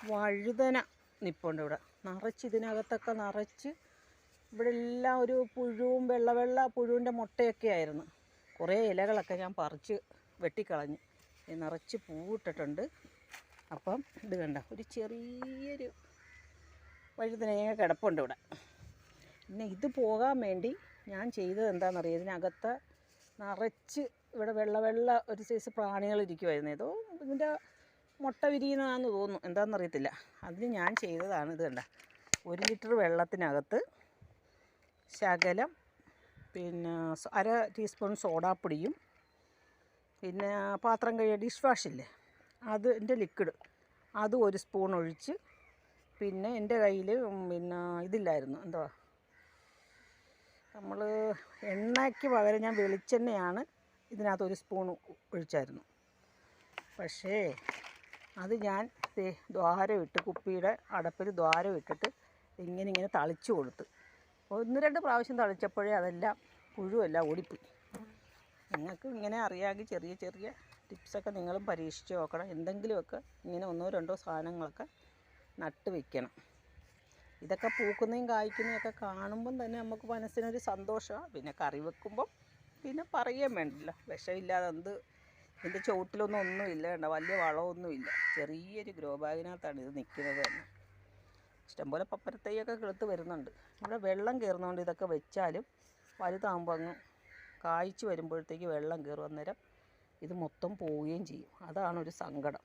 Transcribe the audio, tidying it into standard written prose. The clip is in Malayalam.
വഴുതന നിപ്പുണ്ട് ഇവിടെ നിറച്ച്. ഇതിനകത്തൊക്കെ നിറച്ച് ഇവിടെ എല്ലാം ഒരു പുഴുവും വെള്ള പുഴുവിൻ്റെ മുട്ടയൊക്കെ ആയിരുന്നു. കുറേ ഇലകളൊക്കെ ഞാൻ പറിച്ച് വെട്ടിക്കളഞ്ഞു. നിറച്ച് പൂവിട്ടിട്ടുണ്ട്. അപ്പം ഇത് കണ്ട ഒരു ചെറിയൊരു വഴുതനങ്ങ കിടപ്പുണ്ട് ഇവിടെ. പിന്നെ ഇത് പോകാൻ വേണ്ടി ഞാൻ ചെയ്തത് എന്താണെന്നറിയാം, ഇതിനകത്ത് നിറച്ച് ഇവിടെ വെള്ള ഒരു സൈസ് പ്രാണികളിരിക്കുമായിരുന്നു. ഏതോ ഇതിൻ്റെ മുട്ട വിരിയുന്നതാണെന്ന് തോന്നുന്നു, എന്താണെന്നറിയത്തില്ല. അതിന് ഞാൻ ചെയ്തതാണ് ഇത് കണ്ട. 1 ലിറ്റർ വെള്ളത്തിനകത്ത് ശകലം പിന്നെ 1/2 ടീസ്പൂൺ സോഡാപ്പൊടിയും പിന്നെ പാത്രം കഴുകിയ ഡിഷ് വാഷില്ലേ അതിൻ്റെ ലിക്വിഡ് അത് 1 സ്പൂൺ ഒഴിച്ച്, പിന്നെ എൻ്റെ കയ്യിൽ പിന്നെ ഇതില്ലായിരുന്നു, എന്തുവാ നമ്മൾ എണ്ണയ്ക്ക് പകരം ഞാൻ വെളിച്ചെണ്ണയാണ് ഇതിനകത്ത് 1 സ്പൂൺ ഒഴിച്ചായിരുന്നു. പക്ഷേ അത് ഞാൻ ദ്വാരം ഇട്ട് കുപ്പിയുടെ അടപ്പിൽ ദ്വാരം ഇട്ടിട്ട് ഇങ്ങനെ തളിച്ചു കൊടുത്ത് 1-2 പ്രാവശ്യം തളിച്ചപ്പോഴേ അതെല്ലാം പുഴുവെല്ലാം ഓടിപ്പോയി. നിങ്ങൾക്ക് ഇങ്ങനെ അറിയാമെങ്കിൽ ചെറിയ ടിപ്സൊക്കെ നിങ്ങളും പരീക്ഷിച്ച് നോക്കണം. എന്തെങ്കിലുമൊക്കെ ഇങ്ങനെ 1-2 സാധനങ്ങളൊക്കെ നട്ട് വയ്ക്കണം. ഇതൊക്കെ പൂക്കുന്നതും കായ്ക്കുന്നതും ഒക്കെ കാണുമ്പം തന്നെ നമുക്ക് മനസ്സിനൊരു സന്തോഷമാണ്. പിന്നെ കറി വെക്കുമ്പം പിന്നെ പറയുകയും വേണ്ടല്ലോ, വിഷമില്ലാതെ ഇതിൻ്റെ ചുവട്ടിലൊന്നും ഒന്നുമില്ല, കണ്ട വലിയ വളമൊന്നുമില്ല. ചെറിയൊരു ഗ്രോ ബാഗിനകത്താണ് ഇത് നിൽക്കുന്നത് തന്നെ. ഇഷ്ടംപോലെ പപ്പരത്തൈയൊക്കെ കിളുത്ത് വരുന്നുണ്ട്. ഇവിടെ വെള്ളം കയറുന്നതുകൊണ്ട് ഇതൊക്കെ വെച്ചാലും വലുതാകുമ്പോൾ അങ്ങ് കായ്ച്ച് വരുമ്പോഴത്തേക്ക് വെള്ളം കയറും, അന്നേരം ഇത് മൊത്തം പോവുകയും ചെയ്യും. അതാണ് ഒരു സങ്കടം.